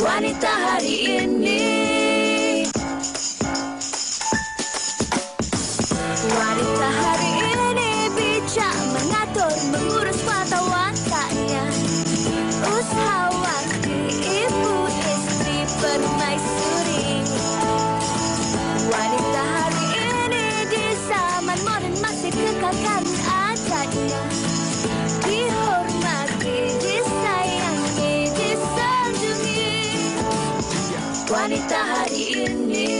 Wanita hari ini. Wanita hari ini bijak mengatur, mengurus mata wantanya. Usahawan, ibu, istri, permaisuri. Wanita hari ini di zaman modern masih kekalkan adatnya. Dihormati, disayangi, disanjungi. Wanita hari ini.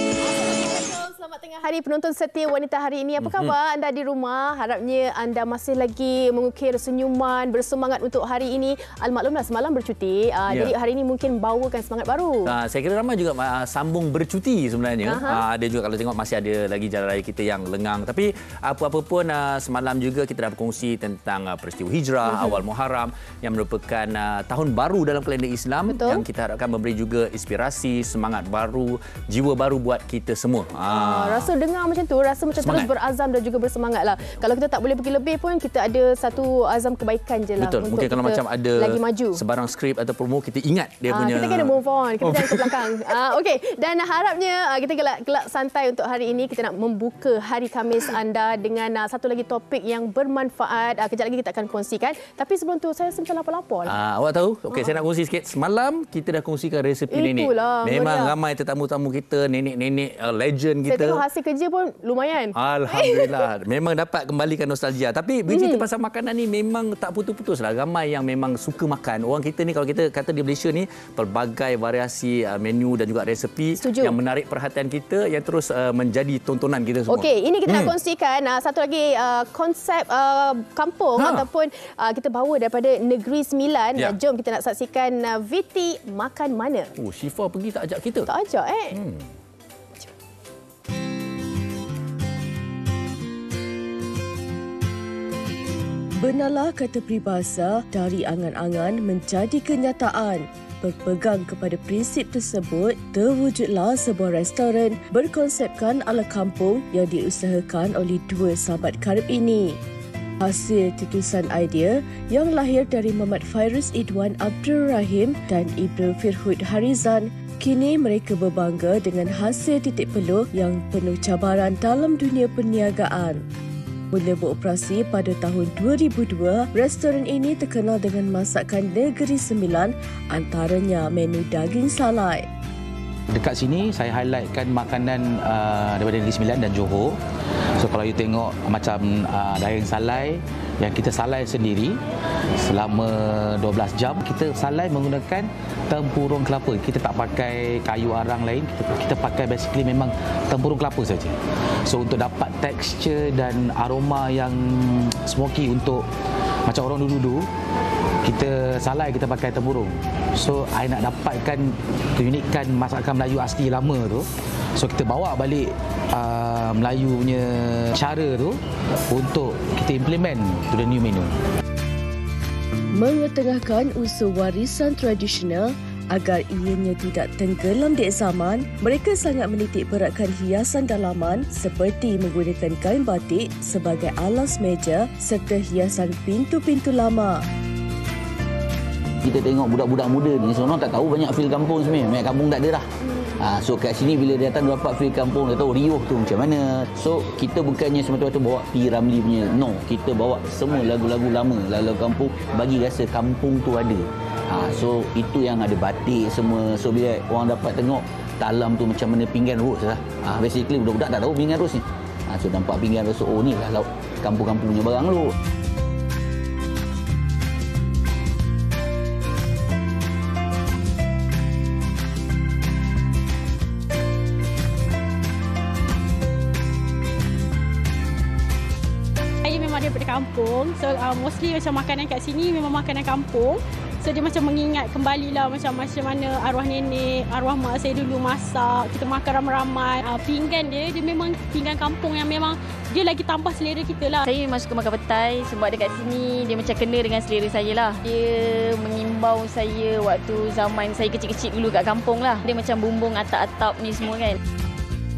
Selamat tengah hari penonton setia Wanita hari ini. Apa khabar anda di rumah? Harapnya anda masih lagi mengukir senyuman, bersemangat untuk hari ini. Maklumlah semalam bercuti. Jadi hari ini mungkin bawakan semangat baru. Saya kira ramai juga sambung bercuti sebenarnya. Ada juga kalau tengok masih ada lagi jalan raya kita yang lengang. Tapi apa-apa pun semalam juga kita dah berkongsi tentang peristiwa hijrah awal Muharram yang merupakan tahun baru dalam kalender Islam. Betul. Yang kita harapkan memberi juga inspirasi, semangat baru, jiwa baru buat kita semua. Rasa dengar macam tu, rasa macam semangat. terus berazam dan juga bersemangatlah. Kalau kita tak boleh pergi lebih pun, kita ada satu azam kebaikan je lah. Betul. Untuk mungkin kalau macam ada lagi maju. sebarang skrip atau promo, kita ingat dia punya. Kita kena move on. Kita jangan ke belakang. Okey. Dan harapnya kita gelak santai untuk hari ini. Kita nak membuka hari Khamis anda dengan satu lagi topik yang bermanfaat. Kejap lagi kita akan kongsikan. Tapi sebelum tu, saya sempat lapar-lapar. Awak tahu? Okey, saya nak kongsi sikit. Semalam kita dah kongsikan resepi nenek. Memang ramai tetamu-tamu kita, nenek-nenek legend kita. Saya tengok hasil kerja pun lumayan. Alhamdulillah. Memang dapat kembalikan nostalgia. Tapi bercerita pasal makanan ni memang tak putus-putus lah. Ramai yang memang suka makan. Orang kita ni, kalau kita kata di Malaysia ni, pelbagai variasi menu dan juga resepi. Setuju. Yang menarik perhatian kita, yang terus menjadi tontonan kita semua. Okey, ini kita nak kongsikan satu lagi konsep kampung ataupun kita bawa daripada Negeri Sembilan. Jom kita nak saksikan Viti makan mana. Syifa pergi tak ajak kita? Tak ajak Benarlah kata peribahasa, dari angan-angan menjadi kenyataan. Berpegang kepada prinsip tersebut, terwujudlah sebuah restoran berkonsepkan ala kampung yang diusahakan oleh dua sahabat karib ini. Hasil titusan idea yang lahir dari Muhammad Fairuz Idwan Abdul Rahim dan Ibnu Firhud Harizan, kini mereka berbangga dengan hasil titik peluh yang penuh cabaran dalam dunia perniagaan. Mula beroperasi pada tahun 2002, restoran ini terkenal dengan masakan Negeri Sembilan, antaranya menu daging salai. Dekat sini saya highlightkan makanan daripada Negeri Sembilan dan Johor. So kalau you tengok macam daging salai yang kita salai sendiri selama 12 jam. Kita salai menggunakan tempurung kelapa. Kita tak pakai kayu arang lain. Kita pakai basically memang tempurung kelapa saja. So untuk dapat tekstur dan aroma yang smoky untuk macam orang dulu-dulu, kita salai, kita pakai tempurung. So I nak dapatkan keunikan masakan Melayu asli lama tu. So kita bawa balik Melayu punya cara tu untuk kita implement to the new menu. Mengetengahkan unsur warisan tradisional agar ianya tidak tenggelam di zaman, mereka sangat menitik beratkan hiasan dalaman seperti menggunakan kain batik sebagai alas meja serta hiasan pintu-pintu lama. Kita tengok budak-budak muda ni, seorang tak tahu banyak feel kampung sebenarnya. Banyak kampung tak ada dah. So kat sini bila dia datang dapat feel kampung, dia tahu riuh tu macam mana. So kita bukannya semata-mata bawa P. Ramlee punya. No, kita bawa semua lagu-lagu lama, lagu-lagu kampung, bagi rasa kampung tu ada. So itu yang ada batik semua. So bila orang dapat tengok talam tu macam mana pinggan rose lah. Basically budak-budak tak tahu pinggan rose ni. So nampak pinggan rose, oh ni lah laut kampung-kampung punya barang tu. Daripada kampung, so mostly macam makanan kat sini memang makanan kampung. So dia macam mengingat kembali lah macam mana arwah nenek, arwah mak saya dulu masak, kita makan ramai-ramai. Pinggan dia memang pinggan kampung yang memang dia lagi tambah selera kita lah. Saya memang suka makan petai sebab dekat sini dia macam kena dengan selera saya lah. Dia mengimbau saya waktu zaman saya kecil-kecil dulu kat kampung lah. Dia macam bumbung atap-atap ni semua kan.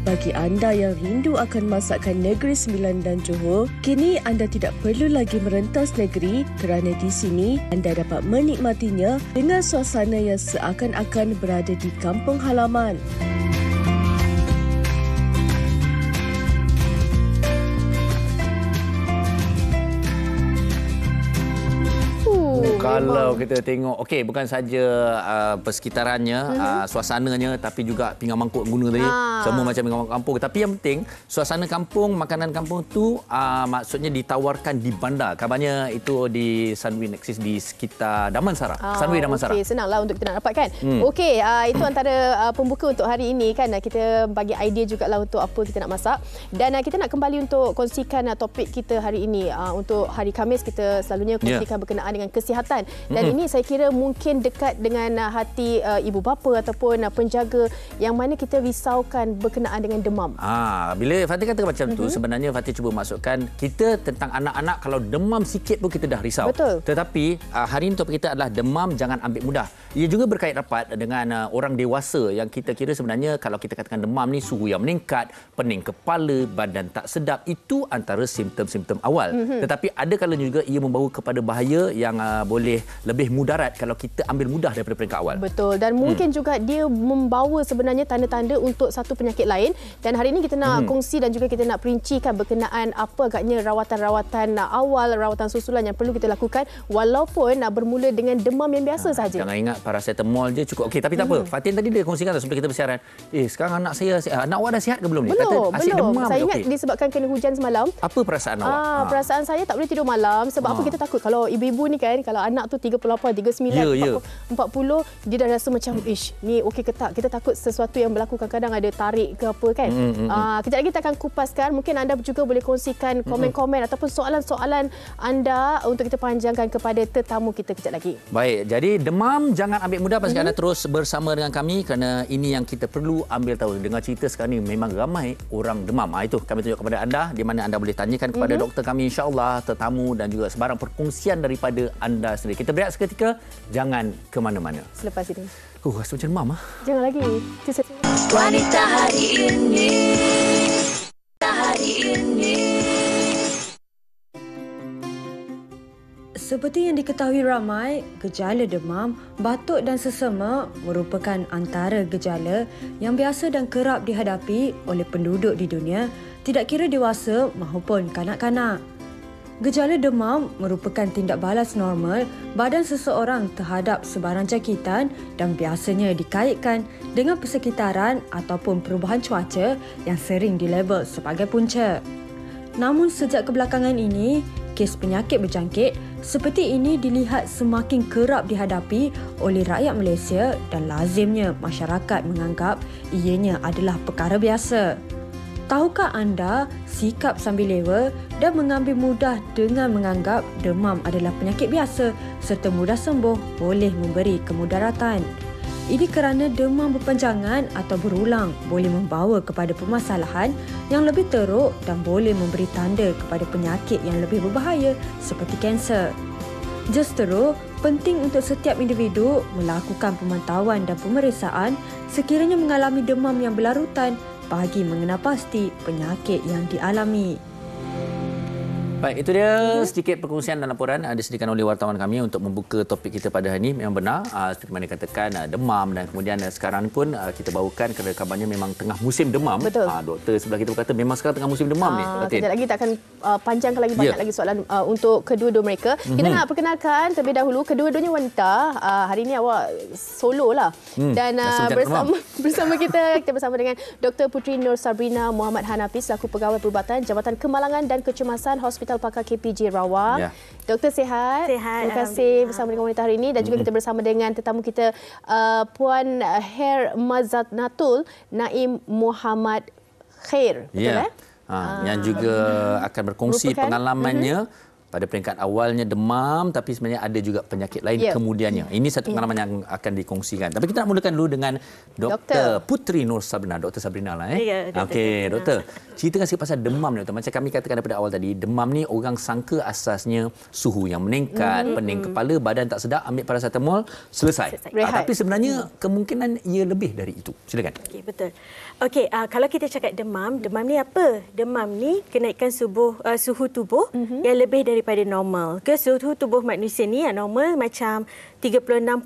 Bagi anda yang rindu akan masakan Negeri Sembilan dan Johor, kini anda tidak perlu lagi merentas negeri kerana di sini anda dapat menikmatinya dengan suasana yang seakan-akan berada di kampung halaman. Kalau kita tengok, okey, bukan saja persekitarannya, suasananya, tapi juga pinggan mangkuk guna tadi. Semua macam pinggan mangkuk kampung. Tapi yang penting, suasana kampung, makanan kampung tu maksudnya ditawarkan di bandar. Kabarnya itu di Sunway Nexus di sekitar Damansara. Sunway Damansara. Okey, senanglah untuk kita nak dapatkan. Okey, itu antara pembuka untuk hari ini kan. Kita bagi idea jugalah untuk apa kita nak masak. Dan kita nak kembali untuk kongsikan topik kita hari ini. Untuk hari Khamis kita selalunya kongsikan berkenaan dengan kesihatan. Dan ini saya kira mungkin dekat dengan hati ibu bapa ataupun penjaga yang mana kita risaukan berkenaan dengan demam. Bila Fatih kata macam tu, sebenarnya Fatih cuba masukkan kita tentang anak-anak, kalau demam sikit pun kita dah risau. Betul. Tetapi hari ini topik kita adalah demam jangan ambil mudah. Ia juga berkait rapat dengan orang dewasa yang kita kira sebenarnya kalau kita katakan demam ni suhu yang meningkat, pening kepala, badan tak sedap, itu antara simptom-simptom awal. Tetapi ada kalanya juga ia membawa kepada bahaya yang boleh lebih mudarat kalau kita ambil mudah daripada peringkat awal. Betul. Dan mungkin juga dia membawa sebenarnya tanda-tanda untuk satu penyakit lain. Dan hari ini kita nak kongsi dan juga kita nak perincikan berkenaan apa agaknya rawatan-rawatan awal, rawatan susulan yang perlu kita lakukan walaupun bermula dengan demam yang biasa saja. Jangan ingat paracetamol je cukup. Okey, tapi tak apa. Fatin tadi dia kongsikan sebelum kita bersiaran. Sekarang anak saya, anak awak dah sihat ke belum ni? Belum, Kata asyik demam. Saya ingat disebabkan kena hujan semalam. Apa perasaan awak? Perasaan saya tak boleh tidur malam sebab apa, kita takut kalau ibu-ibu ni kan, kalau anak tu 38, 39, 40, dia dah rasa macam ni okey ke tak? Kita takut sesuatu yang berlaku, kadang-kadang ada tarik ke apa kan. Kejap lagi kita akan kupaskan. Mungkin anda juga boleh kongsikan komen-komen ataupun soalan-soalan anda untuk kita panjangkan kepada tetamu kita kejap lagi. Baik, jadi demam jangan ambil mudah. Pastikan anda terus bersama dengan kami kerana ini yang kita perlu ambil tahu. Dengar cerita sekarang ni memang ramai orang demam. Itu kami tunjuk kepada anda di mana anda boleh tanyakan kepada doktor kami, insya-Allah, tetamu dan juga sebarang perkongsian daripada anda sendiri. Kita berehat seketika, jangan ke mana-mana. Selepas ini. Rasa macam demam. Jangan lagi. Wanita hari ini. Hari ini. Seperti yang diketahui ramai, gejala demam, batuk dan sesama merupakan antara gejala yang biasa dan kerap dihadapi oleh penduduk di dunia, tidak kira dewasa maupun kanak-kanak. Gejala demam merupakan tindak balas normal badan seseorang terhadap sebarang jangkitan dan biasanya dikaitkan dengan persekitaran ataupun perubahan cuaca yang sering dilabel sebagai punca. Namun sejak kebelakangan ini, kes penyakit berjangkit seperti ini dilihat semakin kerap dihadapi oleh rakyat Malaysia dan lazimnya masyarakat menganggap ianya adalah perkara biasa. Tahukah anda sikap sambil lewa dan mengambil mudah dengan menganggap demam adalah penyakit biasa serta mudah sembuh boleh memberi kemudaratan? Ini kerana demam berpanjangan atau berulang boleh membawa kepada permasalahan yang lebih teruk dan boleh memberi tanda kepada penyakit yang lebih berbahaya seperti kanser. Justeru, penting untuk setiap individu melakukan pemantauan dan pemeriksaan sekiranya mengalami demam yang berlarutan bagi mengenal pasti penyakit yang dialami. Baik, itu dia sedikit perkongsian dan laporan disediakan oleh wartawan kami untuk membuka topik kita pada hari ini. Memang benar, seperti mana dikatakan demam dan kemudian sekarang pun kita bawakan kerana kabarnya memang tengah musim demam. Betul. Doktor sebelah kita berkata memang sekarang tengah musim demam ni. Kejap lagi kita akan panjangkan lagi banyak lagi soalan untuk kedua-dua mereka. Kita nak perkenalkan terlebih dahulu kedua-duanya wanita. Hari ini awak solo lah. Dan bersama kita bersama dengan Dr. Puteri Nur Sabrina Muhammad Hanafi selaku Pegawai Perubatan Jabatan Kemalangan dan Kecemasan Hospital Pakar KPJ Rawang. Doktor sihat. Terima kasih bersama dengan wanita hari ini dan juga kita bersama dengan tetamu kita Puan Her Mazatnatul Naim Muhammad Khair. Betul yang juga akan berkongsi pengalamannya pada peringkat awalnya demam, tapi sebenarnya ada juga penyakit lain kemudiannya. Ini satu pengalaman yang akan dikongsikan. Tapi kita nak mulakan dulu dengan Dr. Putri Nur Sabrina. Dr. Sabrina lah. Okey, doktor. Ceritakan sikit pasal demam ni, doktor. Macam kami katakan daripada awal tadi, demam ni orang sangka asasnya suhu yang meningkat, pening kepala, badan tak sedap, ambil paracetamol, selesai. Tapi sebenarnya kemungkinan ia lebih dari itu. Silakan. Okey, betul. Okey, kalau kita cakap demam ni apa? Demam ni kenaikan suhu tubuh yang lebih daripada normal. Suhu tubuh manusia ni yang normal macam 36.5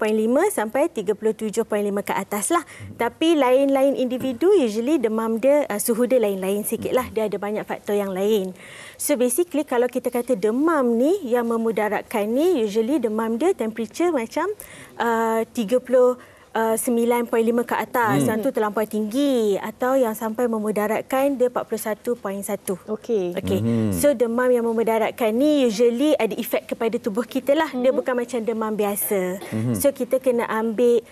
sampai 37.5 ke atas lah. Tapi lain-lain individu usually demam dia, suhu dia lain-lain sikit lah. Dia ada banyak faktor yang lain. So basically kalau kita kata demam ni yang memudaratkan ni, usually demam dia temperature macam 9.5 ke atas, yang tu terlampau tinggi, atau yang sampai memudaratkan dia 41.1. Okey. So demam yang memudaratkan ni usually ada efek kepada tubuh kita lah. Dia bukan macam demam biasa. So kita kena ambil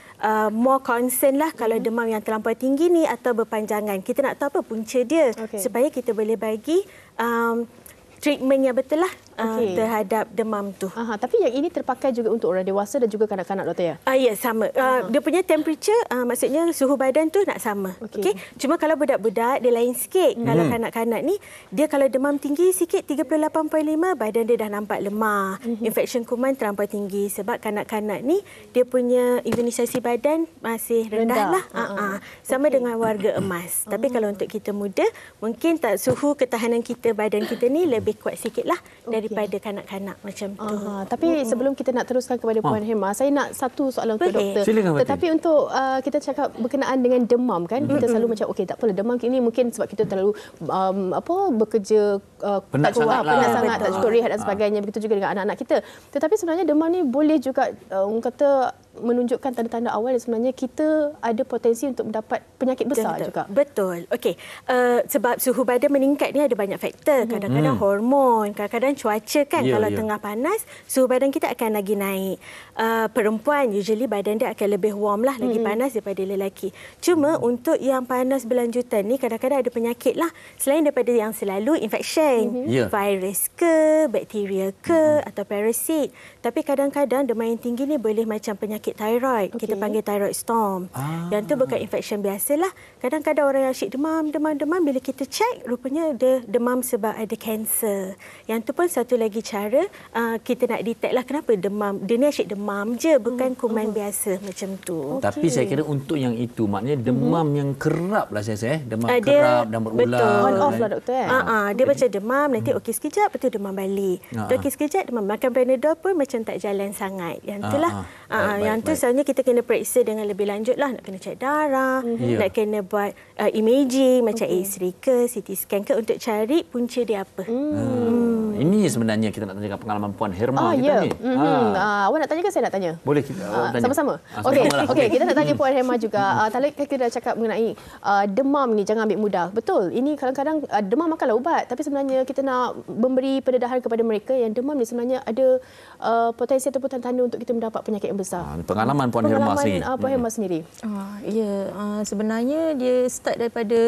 more concern lah kalau demam yang terlampau tinggi ni atau berpanjangan. Kita nak tahu apa punca dia supaya kita boleh bagi treatment yang betul lah terhadap demam tu. Tapi yang ini terpakai juga untuk orang dewasa dan juga kanak-kanak, doktor ya? Ya, sama. Dia punya temperature, maksudnya suhu badan tu nak sama. Okey. Cuma kalau budak-budak dia lain sikit. Kalau kanak-kanak ni, dia kalau demam tinggi sikit 38.5, badan dia dah nampak lemah. Infection kuman terlampau tinggi sebab kanak-kanak ni dia punya imunisasi badan masih rendah lah. Sama dengan warga emas. Tapi kalau untuk kita muda, mungkin tak suhu ketahanan kita, badan kita ni lebih kuat sikit lah daripada kanak-kanak macam tu. Tapi sebelum kita nak teruskan kepada Puan Herma, saya nak satu soalan untuk doktor. Silakan, tetapi untuk kita cakap berkenaan dengan demam kan, kita selalu macam okey tak apalah, demam ini mungkin sebab kita terlalu bekerja penat sangat, tak cukup rehat dan sebagainya. Begitu juga dengan anak-anak kita. Tetapi sebenarnya demam ni boleh juga orang kata menunjukkan tanda-tanda awal yang sebenarnya kita ada potensi untuk mendapat penyakit besar juga. Betul. Okey. Sebab suhu badan meningkat ni ada banyak faktor. Kadang-kadang hormon, kadang-kadang cuaca kan. Kalau tengah panas, suhu badan kita akan lagi naik. Perempuan usually badan dia akan lebih warm lah, lagi panas daripada lelaki. Cuma untuk yang panas berlanjutan ni kadang-kadang ada penyakit lah. Selain daripada yang selalu infection, virus ke, bakteria ke, atau parasit. Tapi kadang-kadang demam yang tinggi ni boleh macam penyakit thyroid. Kita panggil thyroid storm. Yang tu bukan infection biasalah. Kadang-kadang orang yang asyik demam, bila kita cek, rupanya dia demam sebab ada kanser. Yang tu pun satu lagi cara kita nak detect lah kenapa demam. Dia ni asyik demam je, bukan kuman biasa macam tu. Tapi saya kira untuk yang itu, maknanya demam yang kerap lah saya. Demam kerap dan berulang. Betul. On off lah doktor. Dia macam demam, nanti okey sekejap, lepas tu demam balik. Okey sekejap, demam. Makan Panadol pun macam tak jalan sangat. Yang tu lah. Yang tu sebenarnya kita kena periksa dengan lebih lanjut lah. Nak kena cek darah, nak kena buat imaging macam X-ray ke, CT scan ke untuk cari punca dia apa. Ini sebenarnya kita nak tanyakan pengalaman Puan Herma kita ni. Awak nak tanya ke saya nak tanya? Boleh kita tanya. Sama-sama. Okey, kita nak tanya Puan Herma juga. Tadi kita dah cakap mengenai demam ni jangan ambil mudah. Betul. Ini kadang-kadang demam makanlah ubat, tapi sebenarnya kita nak memberi pendedahan kepada mereka yang demam ni sebenarnya ada potensi ataupun tanda-tanda untuk kita mendapat penyakit yang besar. Pengalaman Puan Herma sendiri. Puan Herma sendiri. Sebenarnya dia start daripada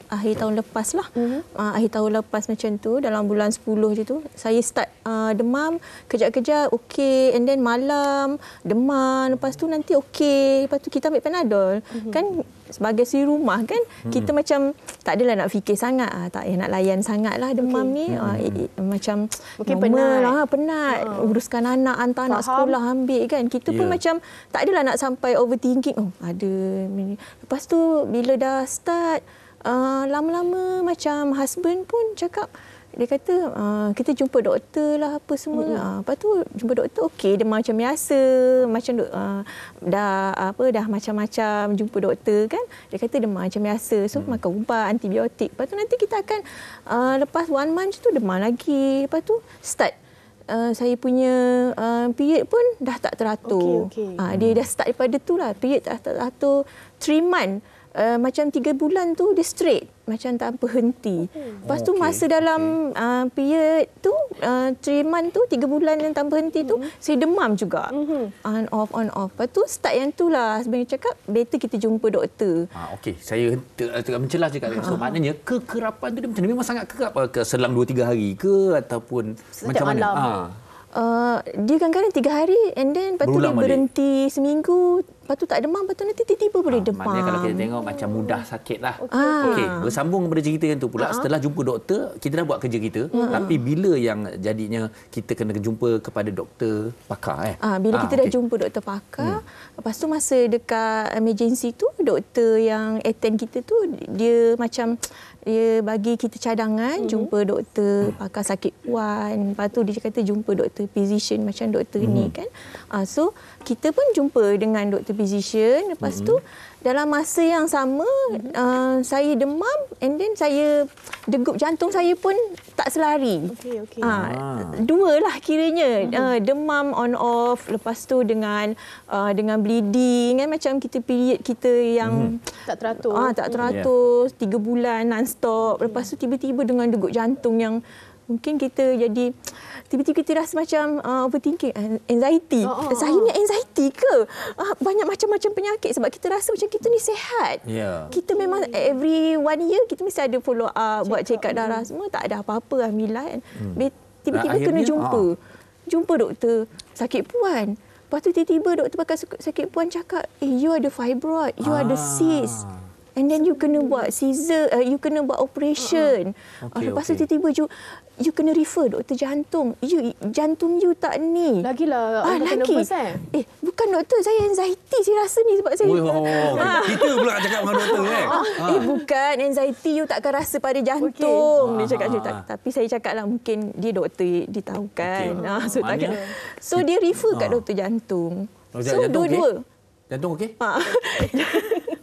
akhir tahun lepas lah. Akhir tahun lepas macam tu, dalam bulan 10 je tu, saya start demam, kejap-kejap okey, and then malam demam, lepas tu nanti okey, lepas tu kita ambil Panadol. Kan sebagai suri rumah kan, kita macam tak adalah nak fikir sangat, tak payah nak layan sangat lah demam ni. Macam mungkin penat, uruskan anak, hantar anak sekolah, ambil kan. Kita pun macam tak adalah nak sampai overthinking, ada. Lepas tu bila dah start, lama-lama macam husband pun cakap, dia kata kita jumpa doktor lah apa semua. Lepas tu jumpa doktor, okey, dia macam biasa, macam dah macam-macam jumpa doktor kan. Dia kata dia macam biasa, so makan ubat, antibiotik. Lepas tu nanti kita akan lepas 1 month tu demam lagi. Lepas tu start saya punya period pun dah tak teratur. Dia dah start daripada tu lah, period tak teratur 3 months. Macam 3 bulan tu dia straight, macam tanpa henti. Lepas tu masa dalam period tu 3 month tu, 3 bulan yang tanpa henti tu, saya demam juga. On off. Lepas tu start yang tu lah. Sebenarnya cakap, better kita jumpa doktor. Okey, saya mencelah cakap. So, maknanya kekerapan tu dia macam memang sangat kerap ke selang 2-3 hari ke ataupun macam mana? Dia kadang-kadang 3 hari and then lepas tu dia berhenti seminggu, lepas tu tak demam, lepas tu nanti tiba-tiba boleh demam. Maknanya kalau kita tengok macam mudah sakit lah. Okey, bersambung kepada cerita yang tu pula, setelah jumpa doktor, kita dah buat kerja kita, tapi bila yang jadinya kita kena jumpa kepada doktor pakar? Bila kita dah jumpa doktor pakar, lepas tu masa dekat emergency tu, doktor yang attend kita tu, dia macam dia bagi kita cadangan jumpa doktor pakar sakit puan. Lepas tu dia kata jumpa doktor physician macam doktor ni kan. So kita pun jumpa dengan doktor physician. Lepas tu dalam masa yang sama saya demam and then saya degup jantung saya pun tak selari. Dua lah kiranya. Demam on off, lepas tu dengan bleeding kan, macam kita period kita yang tak teratur. Tak teratur 3 bulan non-stop. Lepas tu tiba-tiba dengan degup jantung yang mungkin kita jadi tiba-tiba kita rasa macam overthinking, anxiety. Saya ni anxiety ke? Banyak macam-macam penyakit sebab kita rasa macam kita ni sihat. Kita memang every 1 year kita mesti ada follow up, buat check up darah semua, tak ada apa-apa alhamdulillah kan. Tiba-tiba kena jumpa doktor sakit puan. Lepas tu tiba-tiba doktor pakar sakit puan cakap, you ada fibroid, you ada cyst. And then you kena buat caesar, you kena buat operation. Lepas tu tiba-tiba you kena refer doktor jantung. Jantung you tak ni. Lagilah nervous bukan doktor, saya anxiety saya rasa ni sebab saya. Kita pula cakap dengan doktor bukan anxiety, you takkan rasa pada jantung. Dia cakap macam tapi saya cakaplah mungkin dia doktor, dia tahu kan. So dia refer kat doktor jantung. So dua-dua. Jantung okey?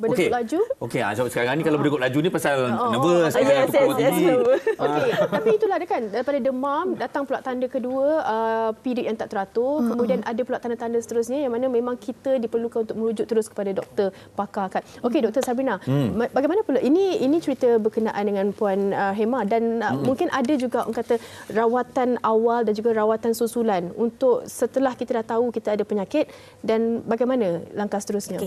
Berdegup laju? Okey, so sekarang ni kalau berdegup laju ni pasal nervous. Tapi itulah dia kan, daripada demam datang pula tanda kedua, period yang tak teratur, kemudian ada pula tanda-tanda seterusnya yang mana memang kita diperlukan untuk merujuk terus kepada doktor pakar kan. Okey, Dr. Sabrina, bagaimana pula ini cerita berkenaan dengan Puan Hema dan mungkin ada juga orang kata rawatan awal dan juga rawatan susulan untuk setelah kita dah tahu kita ada penyakit, dan bagaimana langkah seterusnya?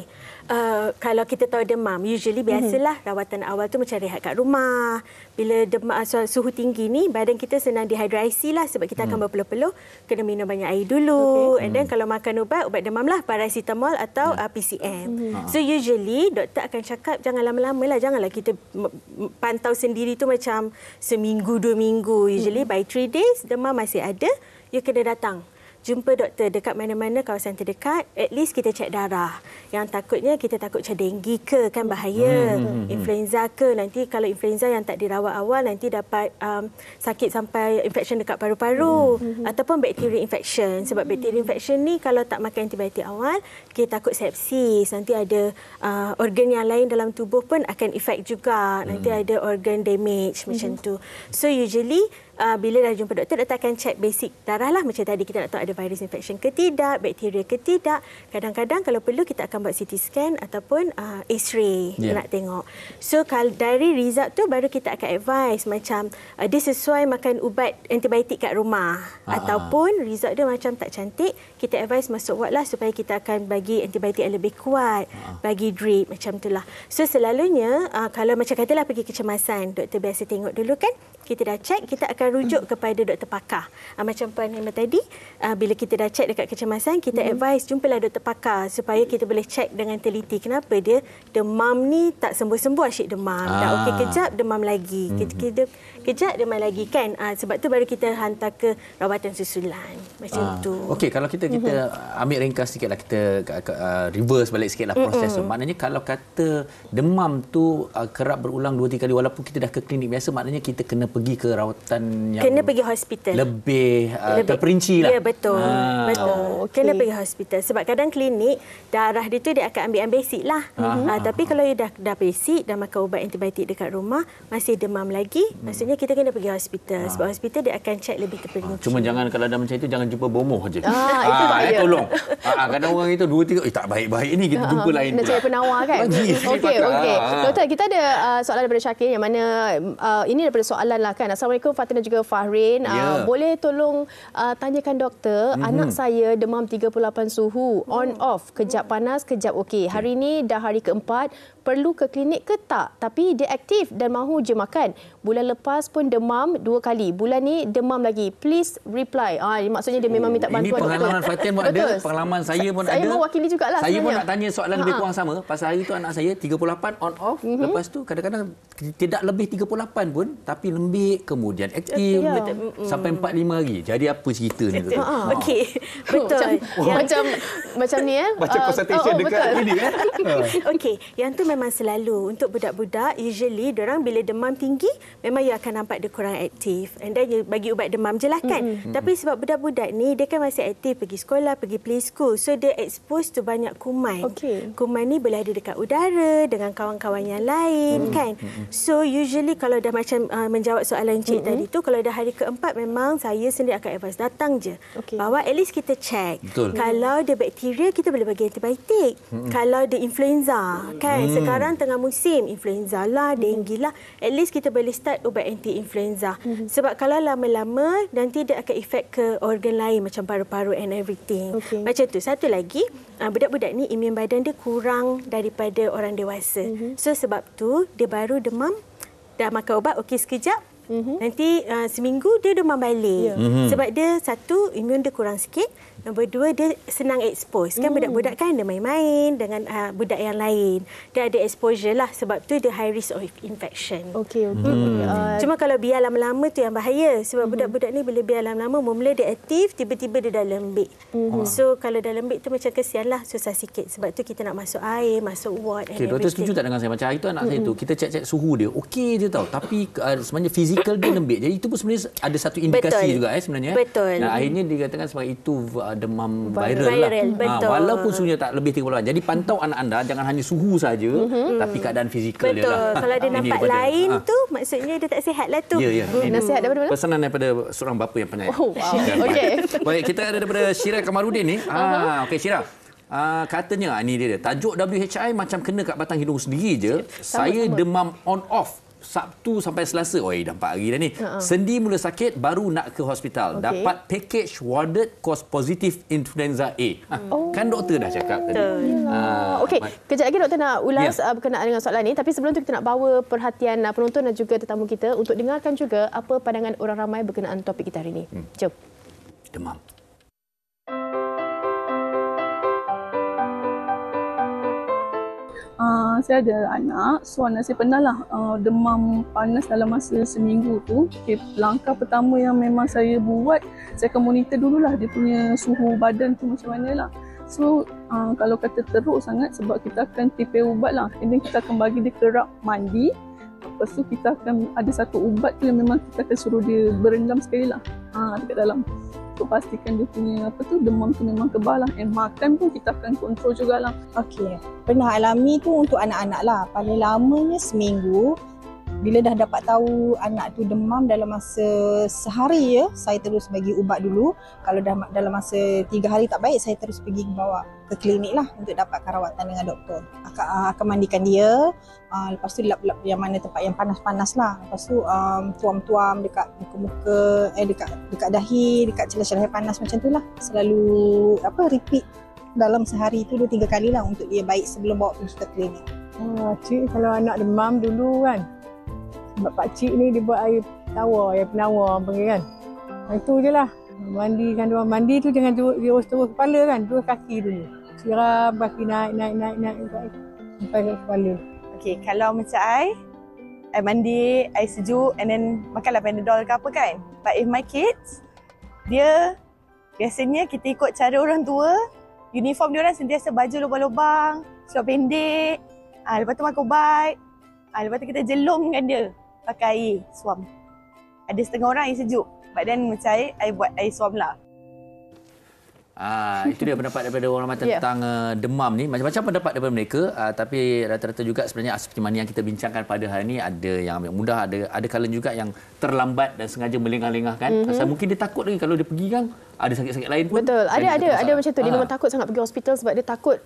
Kalau kita tahu demam, usually biasalah rawatan awal tu macam rehat kat rumah. Bila demam suhu tinggi ni, badan kita senang dehidrasi lah sebab kita akan berpeluh-peluh, kena minum banyak air dulu. And then kalau makan ubat demam lah, paracetamol atau PCM. So usually doktor akan cakap jangan lama-lama lah, janganlah kita pantau sendiri tu macam seminggu 2 minggu. Usually by 3 days demam masih ada, you kena datang jumpa doktor dekat mana-mana kawasan terdekat. At least kita cek darah. Yang takutnya kita takut macam denggi ke, kan bahaya. Influenza ke, nanti kalau influenza yang tak dirawat awal nanti dapat sakit sampai infection dekat paru-paru. Ataupun bacterial infection. Sebab bacterial infection ni kalau tak makan antibiotik awal, kita takut sepsis. Nanti ada organ yang lain dalam tubuh pun akan efek juga. Nanti ada organ damage macam tu. So usually bila dah jumpa doktor, doktor akan cek basic darah lah. Macam tadi kita nak tahu ada virus infection ke tidak, bakteria ke tidak. Kadang-kadang kalau perlu kita akan buat CT scan ataupun X-ray nak tengok. So kalau dari result tu baru kita akan advise macam dia sesuai makan ubat antibiotik kat rumah. Ataupun result dia macam tak cantik, kita advise masuk ward lah supaya kita akan bagi antibiotik yang lebih kuat, bagi drip macam tu lah. So selalunya kalau macam katalah pergi kecemasan, doktor biasa tengok dulu kan, kita dah cek, kita akan rujuk kepada doktor pakar. Macam Puan Hema tadi, bila kita dah cek dekat kecemasan, kita advise jumpalah doktor pakar supaya kita boleh cek dengan teliti kenapa dia demam ni tak sembuh-sembuh, asyik demam. Dah okey kejap, demam lagi. Kejap, demam lagi kan. Sebab tu baru kita hantar ke rawatan susulan. Macam tu. Okey, kalau kita ambil ringkas sikitlah, kita reverse balik sikitlah proses tu. Maknanya kalau kata demam tu kerap berulang 2-3 kali walaupun kita dah ke klinik biasa, maknanya kita kena pergi ke rawatan yang kena pergi hospital. Lebih terperinci lah. Ya, betul. Betul. Kena pergi hospital. Sebab kadang klinik, darah dia tu dia akan ambil yang basic lah. Tapi kalau you dah basic, dah makan ubat antibiotik dekat rumah, masih demam lagi, maksudnya kita kena pergi hospital. Sebab hospital dia akan cek lebih terperinci. Cuma jangan kalau ada macam itu, jangan jumpa bomoh je. Itu bahaya. Tolong. Kadang orang itu 2-3, tak baik-baik ni, kita jumpa lain. Nak cari penawar kan? Okey. Doktor, kita ada soalan daripada Syakir yang mana ini daripada soalan lah kan. Assalamualaikum Fatin dan juga Fahrin. Boleh tolong tanyakan doktor, anak saya demam 38 suhu, on off, kejap panas, kejap okey. Hari ini dah hari keempat, perlu ke klinik ke tak? Tapi dia aktif dan mahu je makan. Bulan lepas pun demam 2 kali. Bulan ni demam lagi. Please reply. Maksudnya dia memang minta bantuan. Ini pengalaman Fatin pun ada, pengalaman saya pun ada. Saya mewakili jugalah. Saya pun nak tanya soalan lebih kurang sama. Pasal hari tu anak saya 38 on off. Lepas tu kadang-kadang tidak lebih 38 pun, tapi lembik, kemudian aktif sampai 45 hari. Jadi apa cerita ni? Okey, betul. Macam ni Macam consultation dekat ini Okey, yang tu memang selalu untuk budak-budak, usually diorang bila demam tinggi memang you akan nampak dia kurang aktif, and then you bagi ubat demam je lah kan. Tapi sebab budak-budak ni dia kan masih aktif, pergi sekolah, pergi play school, so dia expose to banyak kuman. Kuman ni boleh ada dekat udara dengan kawan-kawan yang lain kan. So usually kalau dah macam menjawab soalan cik tadi tu, kalau dah hari keempat memang saya sendiri akan advise datang je. Bawa at least kita check. Kalau dia bakteria kita boleh bagi antibiotik. Kalau dia influenza kan, sekarang tengah musim influenza lah, denggi lah, at least kita boleh start ubat anti-influenza. Sebab kalau lama-lama nanti dia akan efek ke organ lain macam paru-paru and everything. Macam tu. Satu lagi, budak-budak ni imun badan dia kurang daripada orang dewasa. So sebab tu dia baru demam, dah makan ubat okey sekejap, nanti seminggu dia demam balik. Sebab dia satu, imun dia kurang sikit. Nombor dua, dia senang expose. Kan budak-budak kan dia main-main dengan budak yang lain. Dia ada exposure lah. Sebab tu dia high risk of infection. Cuma kalau biar lama-lama tu yang bahaya. Sebab budak-budak ni bila biar lama-lama, mula dia aktif, tiba-tiba dia dah lembik. So kalau dah lembik tu macam kesian lah, susah sikit. Sebab tu kita nak masuk air, masuk ward. Doktor setuju tak dengan saya? Macam hari tu anak saya tu, kita cek-cek suhu dia, okey je tau. Tapi sebenarnya fizikal dia lembik. Jadi itu pun sebenarnya ada satu indikasi juga sebenarnya. Dan akhirnya dikatakan sebab itu demam viral lah. Walaupun suhunya tak lebih 38. Jadi pantau anak anda, jangan hanya suhu saja, tapi keadaan fizikal dia lah. Kalau dia nampak lain tu, maksudnya dia tak sihat lah tu. Nasihat daripada mana? Pesanan daripada seorang bapa yang penyayang. Baik, kita ada daripada Syirah Kamarudin ni. Okey Syirah. Katanya ni dia tajuk WHI macam kena kat batang hidung sendiri je. Saya demam on off Sabtu sampai Selasa. Dah 4 hari dah ni. Sendi mula sakit, baru nak ke hospital. Dapat package warded cause positif influenza A. Kan doktor dah cakap tadi. Okey, kejap lagi doktor nak ulas berkenaan dengan soalan ni. Tapi sebelum tu kita nak bawa perhatian penonton dan juga tetamu kita untuk dengarkan juga apa pandangan orang ramai berkenaan topik kita hari ini. Jom. Demam. Saya ada anak, so anak saya pernah lah demam panas dalam masa seminggu tu. Langkah pertama yang memang saya buat, saya akan monitor dululah dia punya suhu badan tu macam mana lah. So kalau kata teruk sangat, sebab kita akan tipis ubat lah, and then kita akan bagi dia kerap mandi. Lepas tu kita akan ada satu ubat tu yang memang kita akan suruh dia berendam sekali lah dekat dalam, untuk pastikan dia punya demam tu memang kebal lah. And makan pun kita akan kontrol jugalah. Okey, pernah alami tu untuk anak-anak lah. Paling lamanya seminggu. Bila dah dapat tahu anak tu demam dalam masa sehari je, saya terus bagi ubat dulu. Kalau dah dalam masa 3 hari tak baik, saya terus pergi bawa ke klinik lah untuk dapatkan rawatan dengan doktor. Akan mandikan dia, lepas tu lap-lap yang mana tempat yang panas-panas lah. Lepas tu tuam-tuam dekat muka-muka, dekat dahi, dekat celah-celah yang panas macam tu lah. Selalu repeat dalam sehari tu 2-3 kali lah untuk dia baik sebelum bawa pergi ke klinik. Cik kalau anak demam dulu kan, sebab pakcik ni dia buat air tawar, air penawar panggil kan. Itu je lah. Mandikan dia, mandi tu jangan terus kepala kan, terus kaki dulu. Siram kaki naik sampai ke kepala. Okey, kalau macam air mandi, air sejuk and then makanlah Panadol ke apa kan. But if my kids, dia biasanya kita ikut cara orang tua, uniform dia orang sentiasa baju lubang-lubang, seluar pendek, lepas tu makan ubat, lepas tu kita jelumkan dia pakai air suam. Ada setengah orang air sejuk, but then macam air buat air suam lah. Itu dia pendapat daripada orang ramai tentang demam ni. Macam-macam pendapat daripada mereka, tapi rata-rata juga sebenarnya seperti mana yang kita bincangkan pada hari ini, ada yang ambil mudah, ada kalanya juga yang terlambat dan sengaja melengah-lengahkan. Pasal mungkin dia takut lagi kalau dia pergi kan ada sakit-sakit lain pun. Betul. Ada macam tu. Dia memang takut sangat pergi hospital sebab dia takut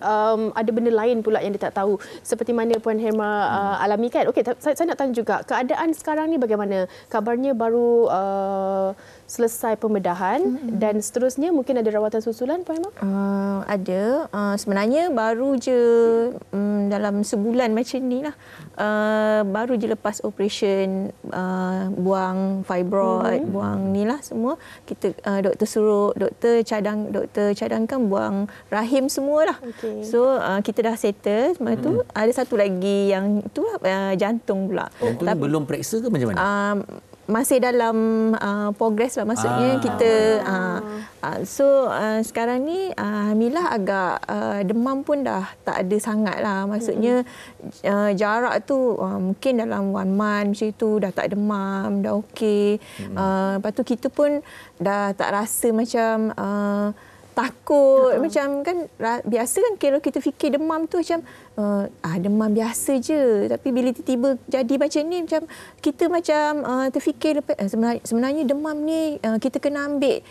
ada benda lain pula yang dia tak tahu. Seperti mana Puan Herma alami kan. Okey, saya nak tanya juga, keadaan sekarang ni bagaimana? Kabarnya baru selesai pembedahan dan seterusnya mungkin ada rawatan susulan Puan Herma? Ada. Sebenarnya baru je dalam sebulan macam ni lah. Baru je lepas operation buang fibroid, buang ni lah semua. Kita doktor suruh, doktor cadangkan buang rahim semua lah. Okay. So kita dah settle. Lepas tu ada satu lagi yang tu lah, jantung pula. Jantung belum periksa ke macam mana? Masih dalam progress lah, maksudnya kita sekarang ni alhamdulillah agak demam pun dah tak ada sangat lah, maksudnya jarak tu mungkin dalam 1 month macam tu dah tak demam, dah okey. Lepas tu kita pun dah tak rasa macam takut. Macam kan biasa kan kalau kita fikir demam tu macam demam biasa je, tapi bila tiba-tiba jadi macam ni macam kita macam terfikir sebenarnya demam ni kita kena ambil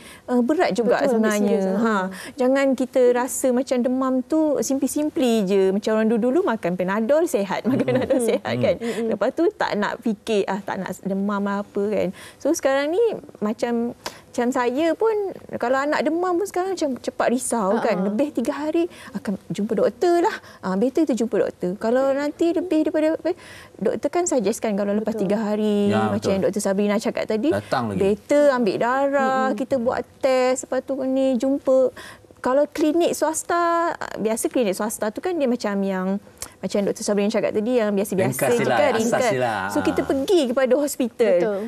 berat juga. Betul, sebenarnya jangan kita rasa macam demam tu simply je, macam orang dulu makan Panadol sihat, kan. Lepas tu tak nak fikir tak nak demam apa kan. So sekarang ni macam saya pun kalau anak demam pun sekarang macam cepat risau kan. Lebih 3 hari akan jumpa doktor lah. Better kita jumpa doktor. Kalau nanti lebih daripada doktor kan suggestkan kalau lepas 3 hari macam yang Dr. Sabrina cakap tadi, better ambil darah, kita buat test, lepas tu ni jumpa. Kalau klinik swasta, biasa klinik swasta tu kan dia macam yang macam Dr. Sabrina cakap tadi yang biasa-biasa je kan, ringkas. So kita pergi kepada hospital.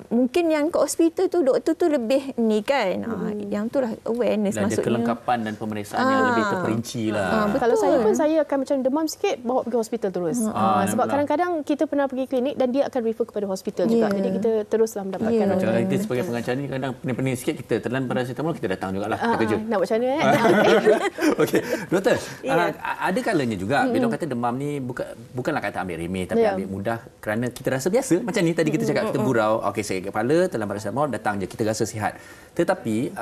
Mungkin yang ke hospital tu doktor tu lebih ni kan. Yang tu lah awareness dan maksudnya. Kelengkapan dan pemeriksaan yang lebih terperinci lah. Kalau saya pun saya akan macam demam sikit bawa pergi hospital terus. Sebab kadang-kadang kita pernah pergi klinik dan dia akan refer kepada hospital juga. Jadi kita teruslah mendapatkan Macam kita sebagai pengacara ni kadang pening-pening sikit kita telan paracetamol kita datang jugalah kerja. Nak macam mana Okey, doktor, ada kalanya juga bila kata demam ni bukanlah kata ambil remeh tapi ambil mudah kerana kita rasa biasa macam ni tadi kita cakap kita gurau, okey sakit kepala telan paracetamol datang je kita rasa sihat. Tetapi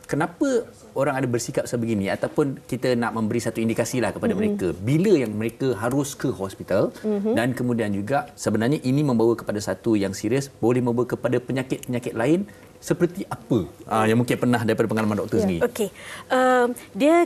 kenapa orang ada bersikap sebegini ataupun kita nak memberi satu indikasi lah kepada mereka bila yang mereka harus ke hospital dan kemudian juga sebenarnya ini membawa kepada satu yang serius, boleh membawa kepada penyakit-penyakit lain seperti apa yang mungkin pernah daripada pengalaman doktor sendiri? Okey.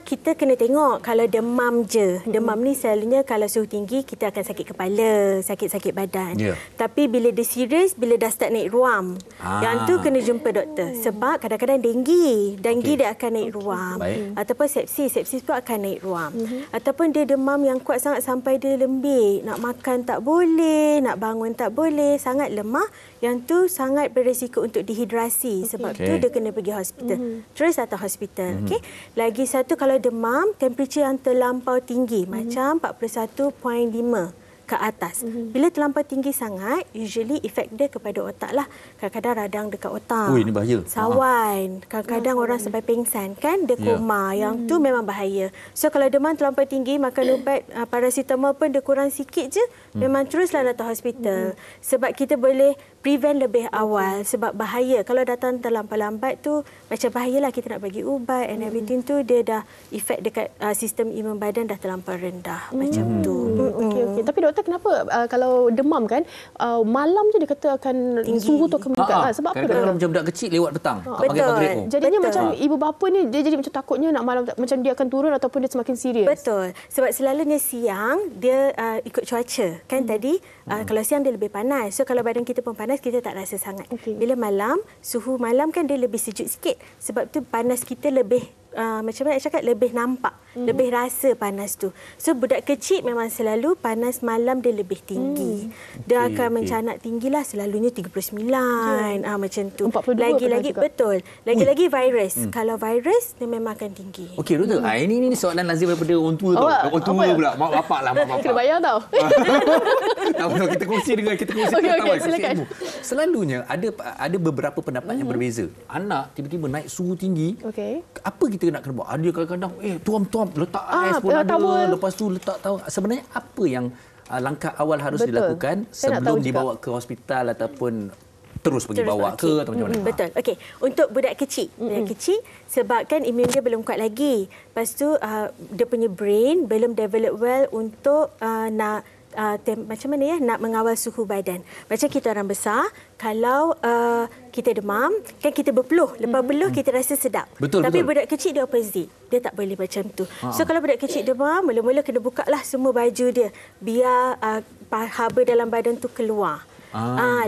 Kita kena tengok kalau demam je. Demam ni selalunya kalau suhu tinggi kita akan sakit kepala, sakit-sakit badan. Tapi bila dia serius, bila dah start naik ruam, yang tu kena jumpa doktor. Sebab kadang-kadang denggi dia akan naik ruam. Ataupun sepsis pun akan naik ruam. Ataupun dia demam yang kuat sangat sampai dia lembik, nak makan tak boleh, nak bangun tak boleh, sangat lemah. Yang tu sangat berisiko untuk dehidrasi. Sebab tu dia kena pergi hospital. Terus datang hospital. Okey. Lagi satu kalau demam, temperature yang terlampau tinggi macam 41.5 ke atas. Bila terlampau tinggi sangat, usually efek dia kepada otak lah. Kadang-kadang radang dekat otak. Ini bahaya. Sawan. Kadang-kadang orang sampai pingsan kan, dia koma. Yang tu memang bahaya. So kalau demam terlampau tinggi, makan ubat paracetamol pun dia kurang sikit je, memang teruslah datang hospital. Sebab kita boleh prevent lebih awal sebab bahaya. Kalau datang terlampau lambat tu macam bahayalah kita nak bagi ubat and everything tu dia dah efek dekat sistem imun badan dah terlampau rendah macam tu. Okey. Tapi doktor kenapa kalau demam kan malam je dia kata akan suhu tu akan meningkat. Sebab apa? Kalau macam budak kecil lewat petang tak panggil pagi. Jadinya macam ibu bapa ni dia jadi macam takutnya nak malam macam dia akan turun ataupun dia semakin serius. Betul. Sebab selalunya siang dia ikut cuaca kan tadi kalau siang dia lebih panas. So kalau badan kita pun panas kita tak rasa sangat. Bila malam, suhu malam kan dia lebih sejuk sikit. Sebab tu panas kita lebih macam mana nak cakap, lebih nampak, lebih rasa panas tu. So budak kecil memang selalu panas malam dia lebih tinggi. Dia akan mencanak tinggilah selalunya 39 macam tu. Lagi-lagi betul. Lagi-lagi virus. Kalau virus dia memang akan tinggi. Okey doktor, ini soalan lazim daripada orang tua tau. Orang tua pula, mak bapak lah, mak bapak. Kena bayar tau. Kita kongsi dengan silakan. Selalunya ada beberapa pendapat yang berbeza. Anak tiba-tiba naik suhu tinggi. Apa kita nak kena buat? Ada kadang-kadang tuam-tuam letak ais pun ada. Lepas tu letak tahu. Sebenarnya apa yang langkah awal harus dilakukan sebelum dibawa ke hospital ataupun terus pergi bawa ke atau macam mana? Betul. Okey, untuk budak kecil, sebab kan imun dia belum kuat lagi. Lepas tu dia punya brain belum develop well untuk macam mana nak mengawal suhu badan. Macam kita orang besar, kalau kita demam, kan kita berpeluh. Lepas peluh kita rasa sedap. Tapi budak kecil dia opposite. Dia tak boleh macam tu. So kalau budak kecil demam, mula-mula kena buka lah semua baju dia. Biar haba dalam badan tu keluar.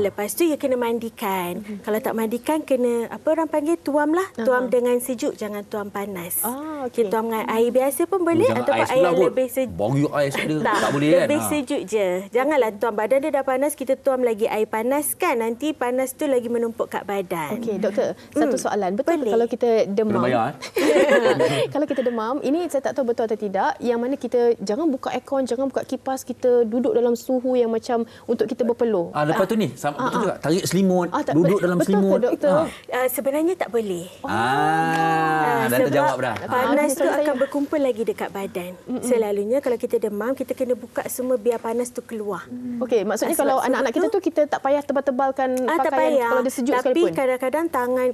Lepas tu you kena mandikan. Kalau tak mandikan, kena orang panggil tuam lah. Tuam dengan sejuk, jangan tuam panas. Kita tuam dengan air biasa pun boleh, ataupun air yang lebih sejuk. Bagi air tak boleh kan? Lebih sejuk je. Janganlah tuam, badan dia dah panas, kita tuam lagi air panas kan. Nanti panas tu lagi menumpuk kat badan. Okey, doktor, satu soalan. Betul kalau kita demam? Kalau kita demam, ini saya tak tahu betul atau tidak, yang mana kita jangan buka aircon, jangan buka kipas, kita duduk dalam suhu yang macam untuk kita berpeluh. Lepas tu ni, betul juga, tarik selimut, duduk dalam selimut. Betul, sebenarnya tak boleh. Dah terjawab dah. Panas tu akan berkumpul lagi dekat badan. Selalunya kalau kita demam, kita kena buka semua biar panas tu keluar. Okey, maksudnya kalau anak-anak kita tu kita tak payah tebal-tebalkan pakaian kalau dia sejuk sekalipun. Tapi kadang-kadang tangan,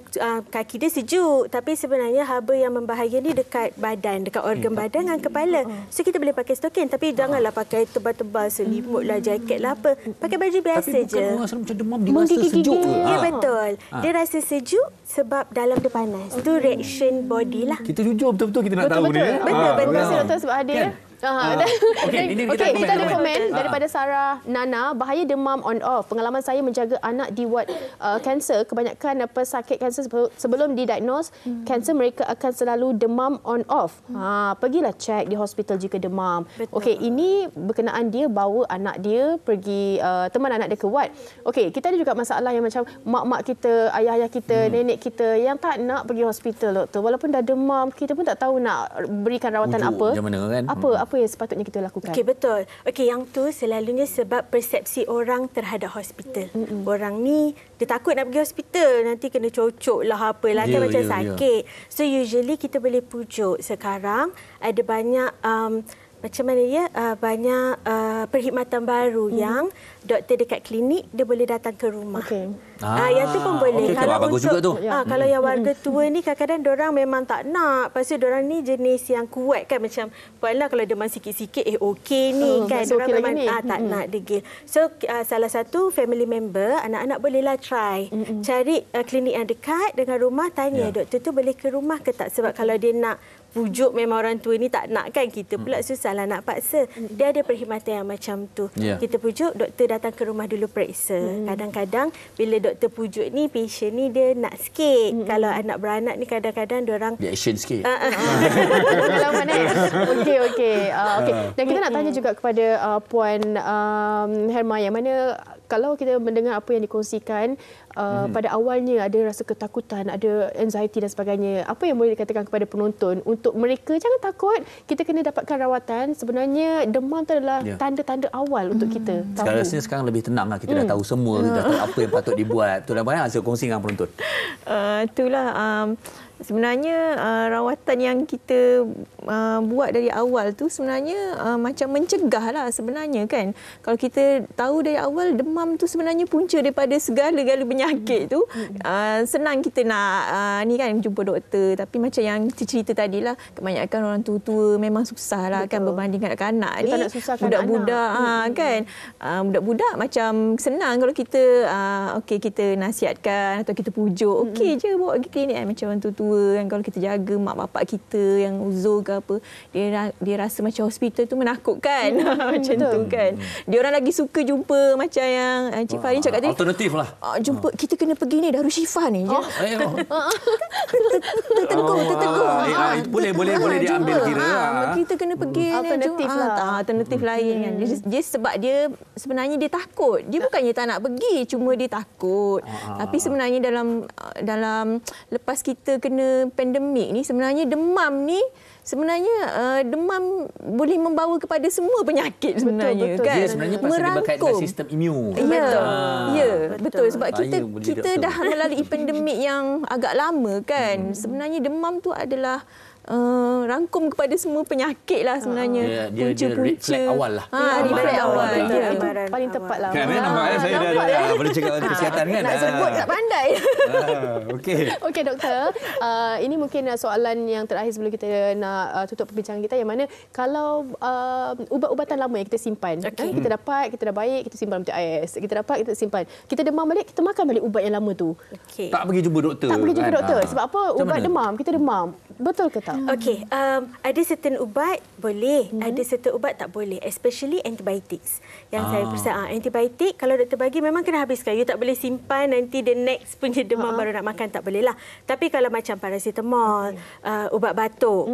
kaki dia sejuk. Tapi sebenarnya haba yang membahaya ni dekat badan, dekat organ badan dengan kepala. So kita boleh pakai stokin, tapi janganlah pakai tebal-tebal, selimut lah, jaket lah apa. Pakai baju biasa je. Tapi bukan orang selalu macam demam, dia rasa sejuk ke? Ya, betul. Dia rasa sejuk sebab dalam dia panas. Itu reaction body lah. Kita jujur betul-betul kita nak tahu ni. Betul. Terima kasih doktor sebab hadir. Okey, kita ada komen daripada Sarah Nana. Bahaya demam on off. Pengalaman saya menjaga anak di ward kanser. Kebanyakan pesakit kanser sebelum didiagnose kanser, mereka akan selalu demam on off. Pergilah cek di hospital jika demam. Okey, ini berkenaan dia bawa anak dia pergi, teman anak dia ke ward. Okey, kita ada juga masalah yang macam mak-mak kita, ayah-ayah kita, nenek kita yang tak nak pergi hospital, doktor. Walaupun dah demam, kita pun tak tahu nak berikan rawatan apa. Kan? Apa yang sepatutnya kita lakukan? Okey, betul. Okey, yang tu selalunya sebab persepsi orang terhadap hospital. Orang ni dia takut nak pergi hospital, nanti kena cocok lah apalah, kan macam sakit. So usually kita boleh pujuk. Sekarang ada banyak macam mana ya, banyak perkhidmatan baru yang doktor dekat klinik dia boleh datang ke rumah. Yang tu pun boleh. Kalau bagus juga tu. Kalau yang warga tua ni kadang-kadang diorang memang tak nak. Pasal diorang ni jenis yang kuat kan, macam puanlah kalau demam sikit-sikit okey ni kan. Diorang memang tak nak degil. So salah satu family member, anak-anak bolehlah try. Cari klinik yang dekat dengan rumah, tanya doktor tu boleh ke rumah ke tak. Sebab kalau dia nak pujuk memang orang tua ni tak nak kan, kita pula susahlah nak paksa. Dia ada perkhidmatan yang macam tu. Kita pujuk, doktor datang ke rumah dulu periksa. Kadang-kadang bila doktor pujuk ni, patient ni dia nak sikit. Kalau anak beranak ni kadang-kadang diorang dia action sikit. Okey. Dan kita nak tanya juga kepada Puan Herma, yang mana kalau kita mendengar apa yang dikongsikan, pada awalnya ada rasa ketakutan, ada anxiety dan sebagainya. Apa yang boleh dikatakan kepada penonton untuk mereka jangan takut, kita kena dapatkan rawatan. Sebenarnya demam itu adalah tanda-tanda awal untuk kita tahu. Sekarang lebih tenang lah, kita dah tahu semua, kita dah tahu apa yang patut dibuat. Tu dah banyak hasil kongsi dengan penonton. Itulah sebenarnya rawatan yang kita buat dari awal tu sebenarnya macam mencegah lah sebenarnya kan. Kalau kita tahu dari awal demam tu sebenarnya punca daripada segala-gala penyakit tu, senang kita nak ni kan jumpa doktor. Tapi macam yang cerita tadi lah, kebanyakan orang tua-tua memang susah lah kan berbanding kanak-kanak ni. Budak-budak kan. Budak-budak macam senang kalau kita kita nasihatkan atau kita pujuk. Okey je bawa pergi klinik kan. Macam orang tua kan, kalau kita jaga mak bapak kita yang uzur ke apa, dia rasa macam hospital tu menakutkan. Macam tu kan. Dia orang lagi suka jumpa macam yang Cik Farin cakap tadi. Alternatif lah. Jumpa kita kena pergi ni Darul Shifa ni je. Boleh diambil kira. Kita kena pergi alternatif lain kan. Dia sebab dia sebenarnya dia takut. Dia bukannya tak nak pergi, cuma dia takut. Tapi sebenarnya dalam lepas kita kena pandemik ni, sebenarnya demam ni demam boleh membawa kepada semua penyakit sebenarnya. Betul. Kan? Dia sebenarnya pasal dia berkaitan dengan sistem imun. Betul. Sebab kita dah melalui pandemik yang agak lama kan. Sebenarnya demam tu adalah rangkum kepada semua penyakit lah sebenarnya. Dia red flag awal lah. Red flag awal. paling tepat lah. Kan, nampak saya dah boleh cakap kesihatan kan. Nak sebut tak pandai. Okey. Okey doktor, ini mungkin soalan yang terakhir sebelum kita nak tutup perbincangan kita, yang mana kalau ubat-ubatan lama yang kita simpan, kita dapat, kita dah baik, kita simpan dalam ais, kita dapat, kita simpan, kita demam balik, kita makan balik ubat yang lama tu. Tak pergi jumpa doktor. Tak pergi jumpa doktor. Sebab apa? Macam Ubat mana? demam, kita demam. Betul ke tak? Okey, ada certain ubat boleh, ada certain ubat tak boleh, especially antibiotics. Yang saya periksa, antibiotik kalau doktor bagi memang kena habiskan. You tak boleh simpan nanti the next punya demam baru nak makan, tak boleh lah. Tapi kalau macam paracetamol, ubat batuk,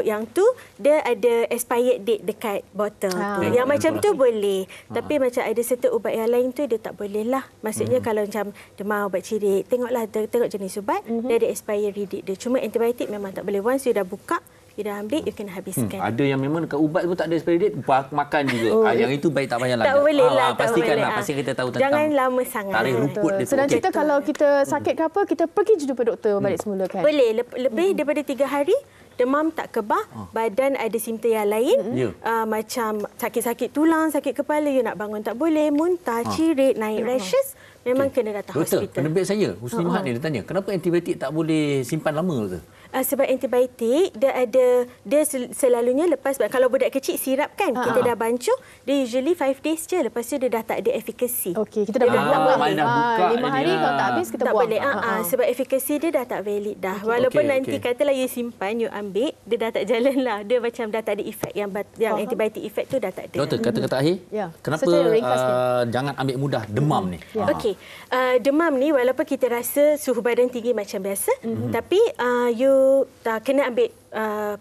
yang tu dia ada expired date dekat botol tu. Yang macam tu boleh. Tapi macam ada certain ubat yang lain tu dia tak boleh lah. Maksudnya kalau macam demam, ubat cirit, tengok jenis ubat, dia ada expiry date dia. Cuma antibiotik memang tak boleh. Once you dah buka, you dah ambil, you kena habiskan. Ada yang memang dekat ubat pun tak ada expiry date, makan juga. Yang itu baik tak payahlah. Tak boleh lah. Pastikan lah. Pasti kita tahu tentang jangan lama sangat. tarikh luput dia. Sedang kita kalau kita sakit ke apa, kita pergi jumpa doktor balik semula kan? Boleh. Lebih daripada 3 hari, demam tak kebah, badan ada simptom yang lain, macam sakit-sakit tulang, sakit kepala, you nak bangun tak boleh, muntah, cirit, naik rashes, memang kena datang Doktor, hospital. penerbit saya, Husni Mahat ni, dia tanya, kenapa antibiotik tak boleh simpan lama tu? Sebab antibiotik dia selalunya lepas, kalau budak kecil sirap kan, kita dah bancuh, dia usually 5 days je, lepas tu dia dah tak ada efficacy. Okey, kita dah buang balik. 5 hari kalau tak habis kita tak buang. boleh. Sebab efficacy dia dah tak valid dah. Walaupun nanti katalah you simpan, you ambil, dia dah tak jalan lah. Dia macam dah tak ada efek yang antibiotik efek tu dah tak ada. Doktor, kata-kata akhir, kenapa jangan ambil mudah demam ni? Okey, demam ni walaupun kita rasa suhu badan tinggi macam biasa, tapi you kena ambil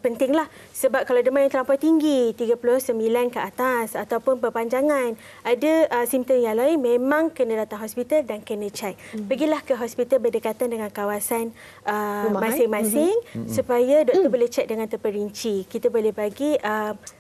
pentinglah, sebab kalau demam yang terlampau tinggi 39 ke atas ataupun berpanjangan, ada simptom yang lain, memang kena datang hospital dan kena cek. Pergilah ke hospital berdekatan dengan kawasan masing-masing supaya doktor boleh cek dengan terperinci. Kita boleh bagi